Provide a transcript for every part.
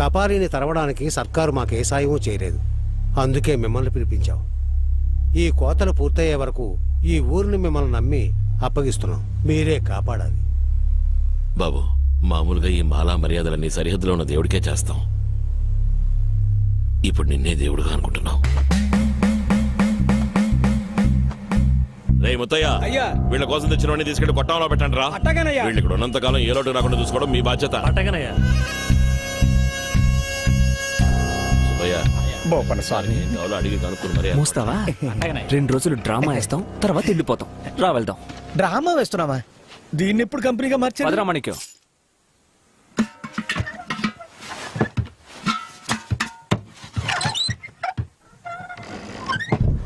కపాలిని తరవడానికి సర్కారు మాకే సాయమూ చేయలేదు. అందుకే మిమ్మల్ని పిలిపించాం. ఈ కోతలు పూర్తయ్యే వరకు ఈ ఊరిని మిమ్మల్ని నమ్మి అప్పగిస్తున్నాం. మీరే కాపాడాలి. బాబు, మామూలుగా ఈ మాలా మర్యాదలన్నీ సరిహద్దులో ఉన్న దేవుడికే చేస్తాం. ఇప్పుడు నిన్నే దేవుడుగా అనుకుంటున్నాం. రే ముత్తయ్య, వీళ్ళ కోసం తెచ్చినవన్నీ తీసుకెళ్లి కొట్టంలో పెట్టండి రా. వీళ్ళు ఇక్కడ ఉన్నంతకాలం ఏ లోటు రాకుండా చూసుకోవడం మీ బాధ్యత. అడిగి కనుక్కుని మరి మూస్తావా? 2 రోజులు డ్రామా వేస్తాం, తర్వాత వెళ్ళిపోతాం. రా వెళ్దాం. డ్రామా వేస్తున్నావా? దీన్ని ఎప్పుడు కంపెనీగా మార్చారు? భద్రామణిక్యం.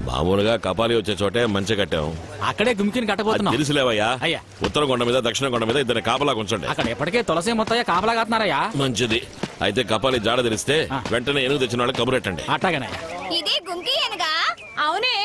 మామూలుగా కపాలి వచ్చే చోటే మంచి కట్టాం. అక్కడే గుమ్కిని కట్టబోతున్నాం. తెలుసులేవయ్యా. అయ్యా, ఉత్తర కొండ మీద దక్షిణ కొండ మీద ఇద్దరు కాపలా ఉంచండి. అక్కడ ఎప్పటికే తులసి మొత్తయ్య కాపలా కాస్తున్నారయ్యా. మంచిది. అయితే కపాలి జాడ తెలిస్తే వెంటనే ఎనుగు తెచ్చిన వాళ్ళకి కబురెట్టండి. అట్టగానే. ఇది గుంకి ఏనుగా? అవునే.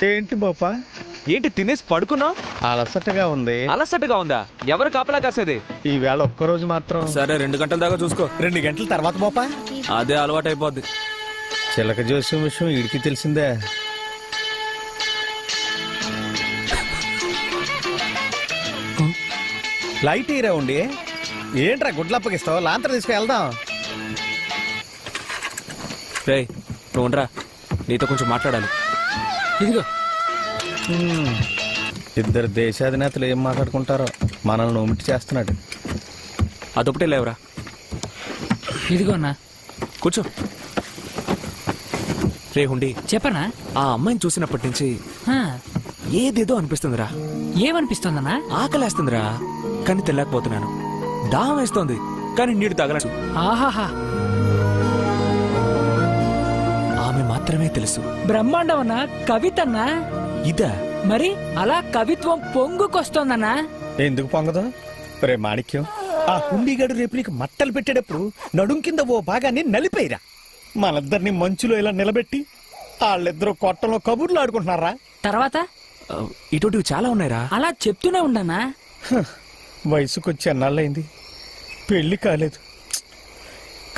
ఏంటి బాపా? ఏంటి తినేసి పడుకున్నా? అలసటగా ఉంది. అలసటగా ఉందా? ఎవరు కాపలా కాసేది? ఈవేళ ఒక్కరోజు మాత్రం. సరే 2 గంటల దాకా చూసుకో. 2 గంటల తర్వాత బాపా? అదే అలవాటు అయిపోద్ది. చిలక జోస్యం విషయం వీడికి తెలిసిందే. లైట్ ఈరా ఉండి ఏంట్రా గుడ్లప్పగిస్తావు? లాంతర తీసుకు వెళ్దాం. రే నువ్వు ఉండరా, నీతో కొంచెం మాట్లాడాలి. ఇదిగో. ఇద్దరు దేశాధినేతలు ఏం మాట్లాడుకుంటారో. మనల్ని ఒమిటి చేస్తున్నాడు. అదొకటే లేవరా. ఇదిగో అన్నా, కూర్చో. రే హుండి, చెప్పనా? ఆ అమ్మాయిని చూసినప్పటి నుంచి ఏదేదో అనిపిస్తుందిరా. ఏమనిపిస్తుందన్నా? ఆకలేస్తుందిరా, కానీ తెల్లకపోతున్నాను. దాహం వేస్తోంది, కానీ నీడు తాగలేదు. ఆహాహా, ఆమె మాత్రమే తెలుసు. బ్రహ్మాండం అన్నా, కవితన్నా. ఇదా? మరి అలా కవిత్వం పొంగుకొస్తోందన్నా. ఎందుకు పొంగదు? రే మాణిక్యం, ఆ హుండీగాడు రేపు నీకు మట్టలు పెట్టేటప్పుడు నడుం కింద ఓ భాగాన్ని నలిపేరా. మనిద్దరిని మంచులో ఇలా నిలబెట్టి వాళ్ళిద్దరూ కొట్టంలో కబుర్లు ఆడుకుంటున్నారా. తర్వాత ఇటువంటివి చాలా ఉన్నాయిరా. అలా చెప్తూనే ఉండనా. వయసుకొచ్చి అన్నాళ్ళైంది, పెళ్లి కాలేదు,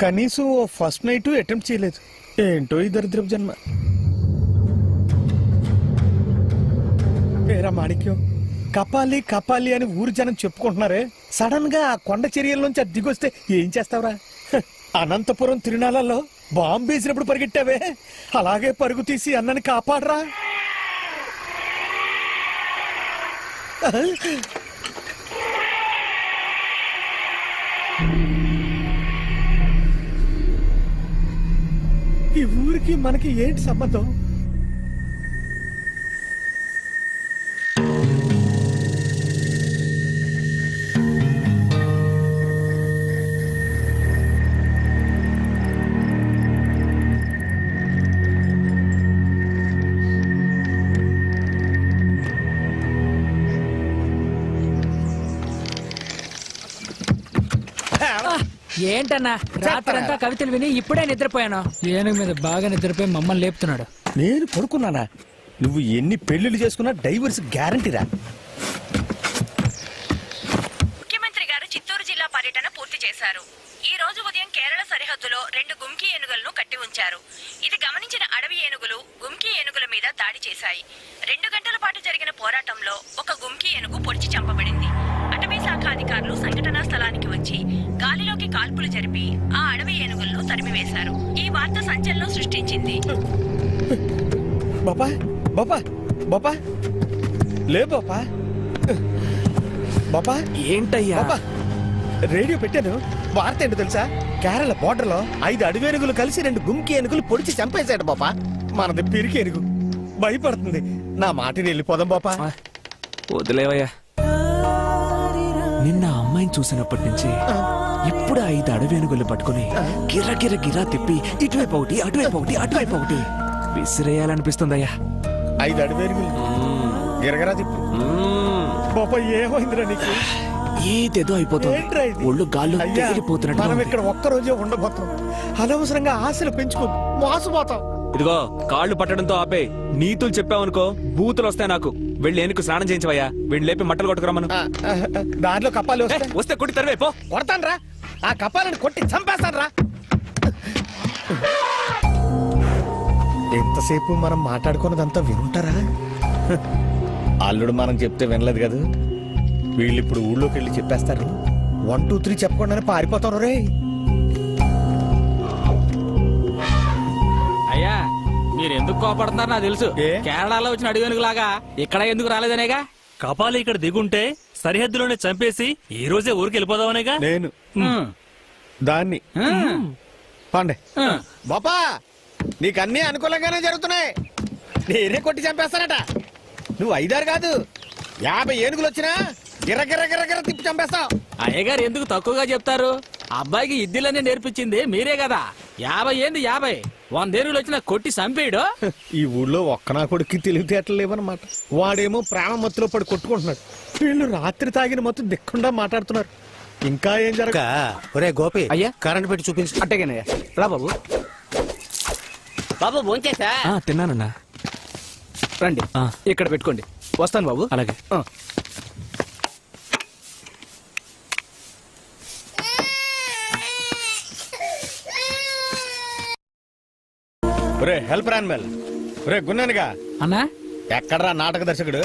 కనీసం ఓ ఫస్ట్ నైట్ అటెంప్ట్ చేయలేదు. ఏంటో ఈ దరిద్రపు జన్మ. ఏరా మాణిక్యం, కపాలి కపాలి అని ఊరు జనం చెప్పుకుంటున్నారే, సడన్ గా ఆ కొండ చర్యల్లోంచి అది దిగొస్తే ఏం చేస్తావురా? అనంతపురం తిరునాళ్ళలో బాంబు వేసినప్పుడు పరిగెట్టావే, అలాగే పరుగు తీసి అన్నని కాపాడరా. ఈ ఊరికి మనకి ఏంటి సంబంధం? ఏంటన్నా రాత్రంతా కవితలు విని ఇప్పుడే నిద్రపోయాను. ఏనుగు మీద బాగా నిద్రపోయి మమ్మల్ని లేపుతున్నాడు. నేను పడుకున్నానా? నువ్వు ఎన్ని పెళ్లిళ్ళు చేసుకున్నా డైవర్స్ గ్యారంటీరా. ముఖ్యమంత్రి గారు చిత్తూరు జిల్లా పర్యటన పూర్తి చేశారు. ఈ రోజు ఉదయం కేరళ సరిహద్దులో 2 గుమ్కి ఏనుగులను కట్టి ఉంచారు. ఇది గమనించిన అడవి ఏనుగులు గుమ్కి ఏనుగుల మీద దాడి చేశాయి. 2 గంటల పాటు జరిగిన పోరాటంలో ఒక గుమ్కి ఏనుగు పొడిచి చంపబడింది. అటవీ శాఖ అధికారులు సంఘటనా స్థలానికి వచ్చి గాలిలోకి కాల్పులు జరిపి ఆ అడవి ఏనుగులను తరిమివేశారు. ఈ వార్త సంచలనం సృష్టించింది. బాపా బాపా బాపా లే బాపా బాపా ఏంటయ్యా బాపా రేడియో పెట్టాను. వార్త ఏంటో తెలుసా? కేరళ బోర్డర్ లో 5 అడవి ఏనుగులు కలిసి 2 గుమ్కి ఏనుగులు పొడిచి చంపేశాడు బాపా. మనది పిరికి ఏనుగు భయపడుతుంది. నా మాటని వెళ్ళిపోదాం బాపా. వదిలేవయ్యా. నిన్న ఆ అమ్మాయిని చూసినప్పటి నుంచి ఇప్పుడు 5 అడవేనుగులు పట్టుకుని గిర్ర గిర్ర గిర్రా తిప్పి ఇటువైపు ఒకటి అటువైపు ఒకటి అటువైపు ఒకటి విసిరేయాలనిపిస్తుందయ్యా. 5 అడవి ఏనుగులు గిరగరా తిప్పు. బాపా ఏమైందిరా నీకు? ఏదేదో అయిపోతుంది. ఏంట్రా ఇది? ఒళ్ళు గాల్లో అయ్యా, తేలిపోతున్నట్టు మనం ఉంది. ఇక్కడ ఒక్కరోజే ఉండబోతున్నాం. అనవసరంగా ఆశలు పెంచుకోద్దు, మోసపోతాం. ఇదిగో కాళ్ళు పట్టడంతో ఆపే. నీతులు చెప్పావనుకో బూతులు వస్తాయి నాకు. వెళ్ళి ఏనుకు స్నానం చేయించవయ్యా. వీళ్ళు లేపి మట్టలు కొట్టుకురమ్మను. దాంట్లో కప్పాలు వస్తాయి. వస్తే కొట్టి తరివే పో. కొడతాను రా, ఆ కప్పాలను కొట్టి చంపేస్తాను రా. ఎంతసేపు మనం మాట్లాడుకున్నదంతా వినుంటారా? అల్లుడు మనం చెప్తే వినలేదు కదా. వీళ్ళు ఇప్పుడు ఊళ్ళోకి వెళ్ళి చెప్పేస్తారు. 1 2 3 చెప్పకుండానే పారిపోతాను రే. అయ్యా మీరు ఎందుకు కోపడుతున్నారు నాకు తెలుసు. ఏ? కేరళలో వచ్చిన అడిగేనుగు లాగా ఇక్కడ ఎందుకు రాలేదనేగా. కపాలి ఇక్కడ దిగుంటే సరిహద్దులోనే చంపేసి ఈ రోజే ఊరికి వెళ్ళిపోదామనేగా. నేను ఉమ్. దాన్ని ఉమ్. పండే ఉమ్. బాపా, నీకన్నీ అనుకూలంగానే జరుగుతున్నాయి. నేనే కొట్టి చంపేస్తానట. నువ్వు 5 6 కాదు 50 ఏనుగులు వచ్చినా గిర్ర గిర్ర గిర్ర గిర్ర తిప్పి చంపేస్తావు. అయ్యగారు ఎందుకు తక్కువగా చెప్తారు? అబ్బాయికి ఇద్దిలనే నేర్పించింది మీరే కదా. 50 ఏంది 50, 100 ఏనుగులు వచ్చినా కొట్టి చంపేయడు. ఈ ఊళ్ళో ఒక్క నా కొడుక్కి తెలివితేటలు లేవన్నమాట. వాడేమో ప్రేమ మత్తులో పడి కొట్టుకుంటున్నాడు. వీళ్ళు రాత్రి తాగిన మత్తు దిక్కుండా మాట్లాడుతున్నారు. ఇంకా ఏం జరగ. ఒరే గోపి, అయ్యా. కరెంట్ పెట్టి చూపించు. అట్టేగానయ్యా. రా బాబు. బాబు భోంచేసా? తిన్నానన్నా. రండి ఇక్కడ పెట్టుకోండి. వస్తాను బాబు. అలాగే. ఒరే హెల్ప్ రాన్మెల్, ఒరే గున్నానుగా అన్నా ఎక్కడరా నాటక దర్శకుడు?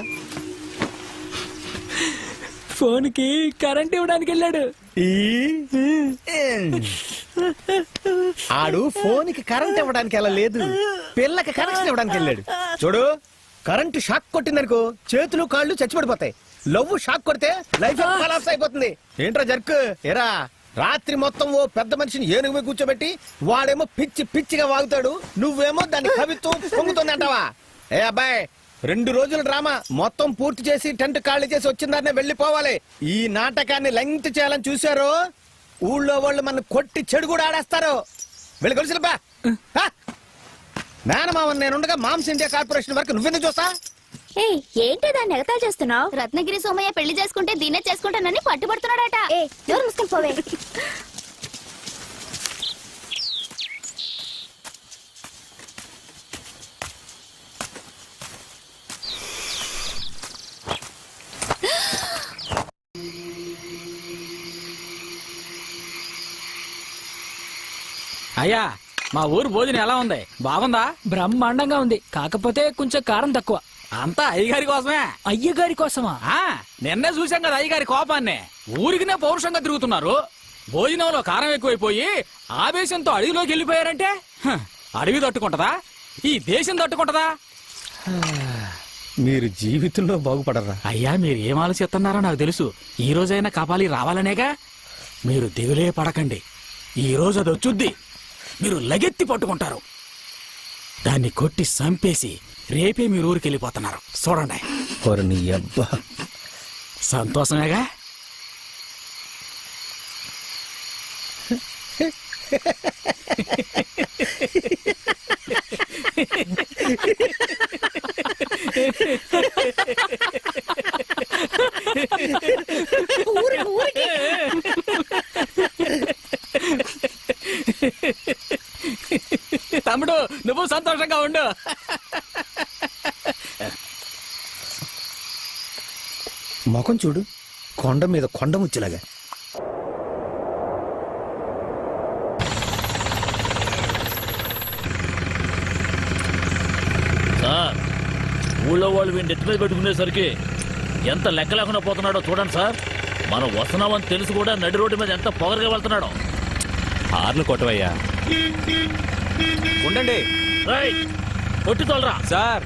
ఫోన్ కి కరెంట్ ఇవ్వడానికి వెళ్ళాడు. ఆడు ఫోన్ కి కరెంట్ ఇవ్వడానికి ఎలా లేదు, పిల్లకి కనెక్షన్ ఇవ్వడానికి వెళ్ళాడు. చూడు, కరెంటు షాక్ కొట్టిందనుకో చేతులు కాళ్ళు చచ్చిపడిపోతాయి. లవ్ షాక్ కొడితే లైఫ్ కొలాప్స్ అయిపోతుంది. ఏంట్రా జర్క్? ఎరా రాత్రి మొత్తం ఓ పెద్ద మనిషిని ఏనుగు మీద కూర్చోబెట్టి వాడేమో పిచ్చి పిచ్చిగా వాగుతాడు, నువ్వేమో దాన్ని కవిత్వం పొంగుతుంది అంటావా? ఏ అబ్బాయి, 2 రోజుల డ్రామా మొత్తం పూర్తి చేసి టెంట్ ఖాళీ చేసి వచ్చిందాన్నే వెళ్ళిపోవాలి. ఈ నాటకాన్ని లెంగ్త్ చేయాలని చూశారు ఊళ్ళో వాళ్ళు మన కొట్టి చెడు కూడా ఆడేస్తారు. వెళ్ళి కొలిసిలబ్బా. మేనమావన్ నేనుండగా మామ్స్ ఇండియా కార్పొరేషన్ వరకు నువ్వెందుకు చూస్తా? ఏంటి దాన్ని ఎగతాలు చేస్తున్నావు? రత్నగిరి సోమయ్య పెళ్లి చేసుకుంటే దీన్నే చేసుకుంటానని పట్టుబడుతున్నాడట. ఎవరు ముసుకుని పోవే. అయ్యా మా ఊరు భోజనం ఎలా ఉంది? బాగుందా? బ్రహ్మాండంగా ఉంది, కాకపోతే కొంచెం కారం తక్కువ. అంతా అయ్యగారి కోసమే. అయ్యగారి కోసమా? నిన్నే చూసాం కదా అయ్యగారి కోపాన్ని. ఊరికినే పౌరుషంగా తిరుగుతున్నారు. భోజనంలో కారం ఎక్కువైపోయి ఆవేశంతో అడవిలోకి వెళ్ళిపోయారంటే అడవి తట్టుకుంటదా? ఈ దేశం తట్టుకుంటదా? మీరు జీవితంలో బాగుపడరా? అయ్యా మీరు ఏం ఆలోచిస్తున్నారో నాకు తెలుసు. ఈ రోజైనా కాపాలి రావాలనేగా. మీరు దిగులే పడకండి. ఈ రోజు అది వచ్చుద్ది. మీరు లగెత్తి పట్టుకుంటారు. దాన్ని కొట్టి చంపేసి రేపే మీరు ఊరికి వెళ్ళిపోతున్నారు. చూడండి. నీ అబ్బా సంతోషమేగా? తమ్ముడు నువ్వు సంతోషంగా ఉండు. ముఖం చూడు, కొండ మీద కొండ ముచ్చులాగా. సార్ ఊళ్ళో వాళ్ళు వీడిని నెత్తి మీద పెట్టుకునేసరికి ఎంత లెక్క లేకుండా పోతున్నాడో చూడండి సార్. మనం వస్తున్నామని తెలుసు కూడా నడి రోడ్డు మీద ఎంత పొగరగా వెళ్తున్నాడో. హార్లు కొట్టవయ్యా. ఉండండి రేయ్, కొట్టి తోలరా. సార్